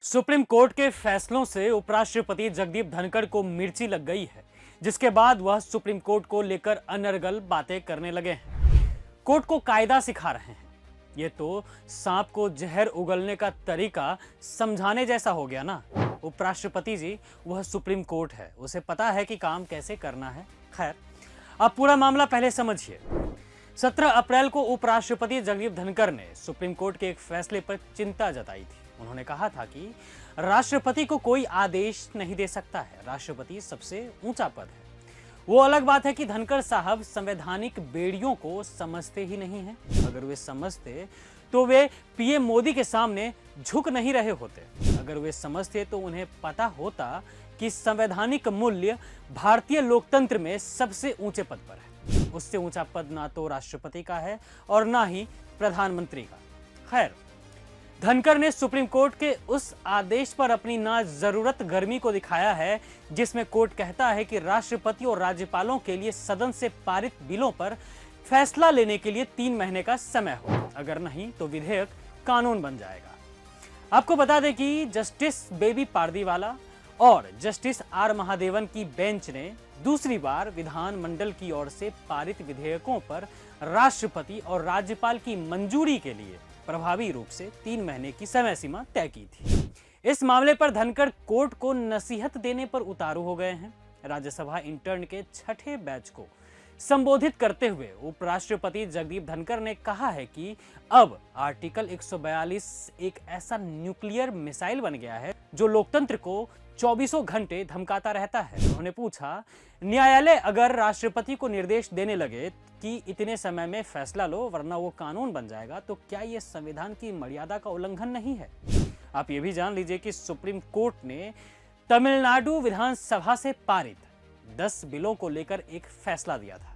Supreme court के फैसलों से उपराष्ट्रपति जगदीप धनखड़ को मिर्ची लग गई है, जिसके बाद वह सुप्रीम कोर्ट को लेकर अनर्गल बातें करने लगे हैं। कोर्ट को कायदा सिखा रहे हैं। ये तो सांप को जहर उगलने का तरीका समझाने जैसा हो गया ना। उपराष्ट्रपति जी वह सुप्रीम कोर्ट है, उसे पता है कि काम कैसे करना है। खैर, अब पूरा मामला पहले समझिए। 17 अप्रैल को उपराष्ट्रपति जगदीप धनखड़ ने सुप्रीम कोर्ट के एक फैसले पर चिंता जताई थी। उन्होंने कहा था कि राष्ट्रपति को कोई आदेश नहीं दे सकता है, राष्ट्रपति सबसे ऊंचा पद है। वो अलग बात है कि धनखड़ साहब संवैधानिक बेड़ियों को समझते ही नहीं हैं। अगर वे समझते तो वे पीएम मोदी के सामने झुक नहीं रहे होते। अगर वे समझते तो उन्हें पता होता कि संवैधानिक मूल्य भारतीय लोकतंत्र में सबसे ऊंचे पद पर है। उससे ऊंचा पद ना तो राष्ट्रपति का है और ना ही प्रधानमंत्री का। खैर, धनखड़ ने सुप्रीम कोर्ट के उस आदेश पर अपनी ना जरूरत गर्मी को दिखाया है, जिसमें कोर्ट कहता है कि राष्ट्रपति और राज्यपालों के लिए सदन से पारित बिलों पर फैसला लेने के लिए 3 महीने का समय हो। अगर नहीं तो विधेयक कानून बन जाएगा। आपको बता दें कि जस्टिस बेबी पारदीवाला और जस्टिस आर महादेवन की बेंच ने दूसरी बार विधानमंडल की ओर से पारित विधेयकों पर राष्ट्रपति और राज्यपाल की मंजूरी के लिए प्रभावी रूप से 3 महीने की समय सीमा तय की थी। इस मामले पर धनखड़ कोर्ट को नसीहत देने पर उतारू हो गए हैं। राज्यसभा इंटर्न के 6ठे बैच को संबोधित करते हुए उपराष्ट्रपति जगदीप धनखड़ ने कहा है कि अब आर्टिकल 142 एक ऐसा न्यूक्लियर मिसाइल बन गया है जो लोकतंत्र को 24 घंटे धमकाता रहता है। उन्होंने पूछा, न्यायालय अगर राष्ट्रपति को निर्देश देने लगे कि इतने समय में फैसला लो वरना वो कानून बन जाएगा, तो क्या ये संविधान की मर्यादा का उल्लंघन नहीं है? आप ये भी जान लीजिए कि सुप्रीम कोर्ट ने तमिलनाडु विधानसभा से पारित 10 बिलों को लेकर एक फैसला दिया था,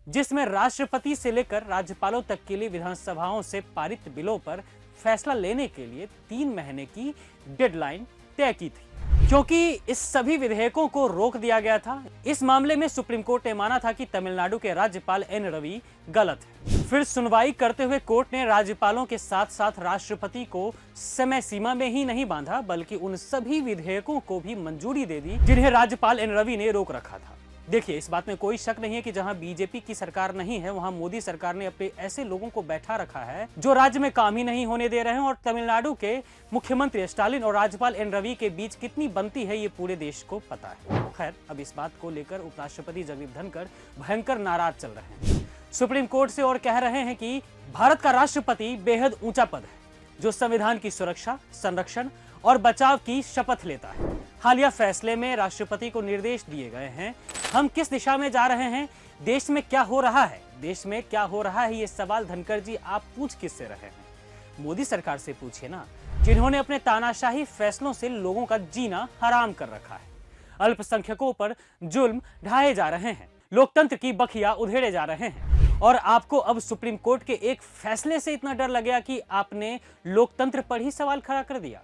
जिसमें राष्ट्रपति से लेकर राज्यपालों तक के लिए विधानसभाओं से पारित बिलों पर फैसला लेने के लिए 3 महीने की डेडलाइन तय की थी। क्योंकि इस सभी विधेयकों को रोक दिया गया था, इस मामले में सुप्रीम कोर्ट ने माना था कि तमिलनाडु के राज्यपाल एन रवि गलत है। फिर सुनवाई करते हुए कोर्ट ने राज्यपालों के साथ साथ राष्ट्रपति को समय सीमा में ही नहीं बांधा, बल्कि उन सभी विधेयकों को भी मंजूरी दे दी जिन्हें राज्यपाल एन रवि ने रोक रखा था। देखिए, इस बात में कोई शक नहीं है कि जहां बीजेपी की सरकार नहीं है, वहां मोदी सरकार ने अपने ऐसे लोगों को बैठा रखा है जो राज्य में काम ही नहीं होने दे रहे हैं। और तमिलनाडु के मुख्यमंत्री स्टालिन और राज्यपाल एन रवि के बीच कितनी बनती है, ये पूरे देश को पता है। खैर, अब इस बात को लेकर उपराष्ट्रपति जगदीप धनखड़ भयंकर नाराज चल रहे हैं सुप्रीम कोर्ट से और कह रहे हैं कि भारत का राष्ट्रपति बेहद ऊंचा पद है, जो संविधान की सुरक्षा, संरक्षण और बचाव की शपथ लेता है। हालिया फैसले में राष्ट्रपति को निर्देश दिए गए हैं। हम किस दिशा में जा रहे हैं, देश में क्या हो रहा है, देश में क्या हो रहा है, ये सवाल धनखड़ जी आप पूछ किससे रहे हैं? मोदी सरकार से पूछिए ना, जिन्होंने अपने तानाशाही फैसलों से लोगों का जीना हराम कर रखा है। अल्पसंख्यकों पर जुल्म ढाए जा रहे हैं, लोकतंत्र की बखिया उधेड़े जा रहे हैं। और आपको अब सुप्रीम कोर्ट के एक फैसले से इतना डर लग गया कि आपने लोकतंत्र पर ही सवाल खड़ा कर दिया।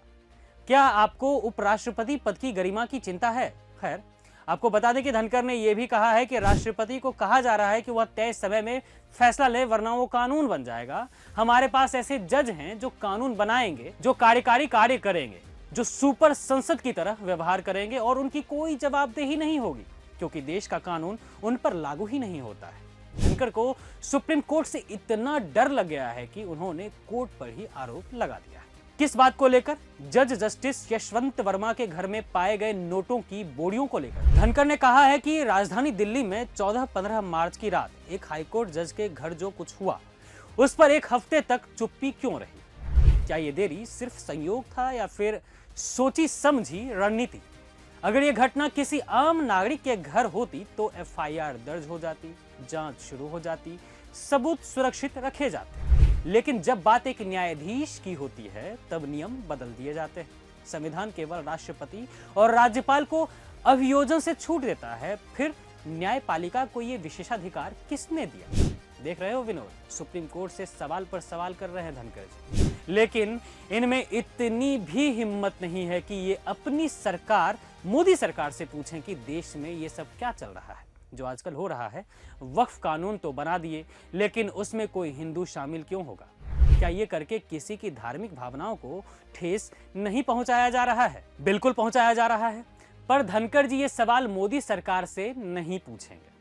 क्या आपको उपराष्ट्रपति पद की गरिमा की चिंता है? खैर, आपको बता दें कि धनखड़ ने यह भी कहा है कि राष्ट्रपति को कहा जा रहा है कि वह तय समय में फैसला ले वरना वो कानून बन जाएगा। हमारे पास ऐसे जज हैं जो कानून बनाएंगे, जो कार्यकारी कार्य करेंगे, जो सुपर संसद की तरह व्यवहार करेंगे और उनकी कोई जवाबदेही नहीं होगी, क्योंकि देश का कानून उन पर लागू ही नहीं होता है। धनखड़ को सुप्रीम कोर्ट से इतना डर लग गया है कि उन्होंने कोर्ट पर ही आरोप लगा दिया है। किस बात को लेकर? जज जस्टिस यशवंत वर्मा के घर में पाए गए नोटों की बोरियों को लेकर। धनखड़ ने कहा है कि राजधानी दिल्ली में 14-15 मार्च की रात एक हाईकोर्ट जज के घर जो कुछ हुआ, उस पर 1 हफ्ते तक चुप्पी क्यों रही? क्या ये देरी सिर्फ संयोग था या फिर सोची समझी रणनीति? अगर ये घटना किसी आम नागरिक के घर होती तो एफआईआर दर्ज हो जाती, जांच शुरू हो जाती, सबूत सुरक्षित रखे जाते। लेकिन जब बात एक न्यायाधीश की होती है, तब नियम बदल दिए जाते हैं। संविधान केवल राष्ट्रपति और राज्यपाल को अभियोजन से छूट देता है, फिर न्यायपालिका को ये विशेषाधिकार किसने दिया? देख रहे हो विनोद, सुप्रीम कोर्ट से सवाल पर सवाल कर रहे हैं धनखड़ जी, लेकिन इनमें इतनी भी हिम्मत नहीं है कि ये अपनी सरकार मोदी सरकार से पूछें कि देश में ये सब क्या चल रहा है जो आजकल हो रहा है। वक्फ कानून तो बना दिए, लेकिन उसमें कोई हिंदू शामिल क्यों होगा? क्या ये करके किसी की धार्मिक भावनाओं को ठेस नहीं पहुंचाया जा रहा है? बिल्कुल पहुंचाया जा रहा है। पर धनखड़ जी ये सवाल मोदी सरकार से नहीं पूछेंगे।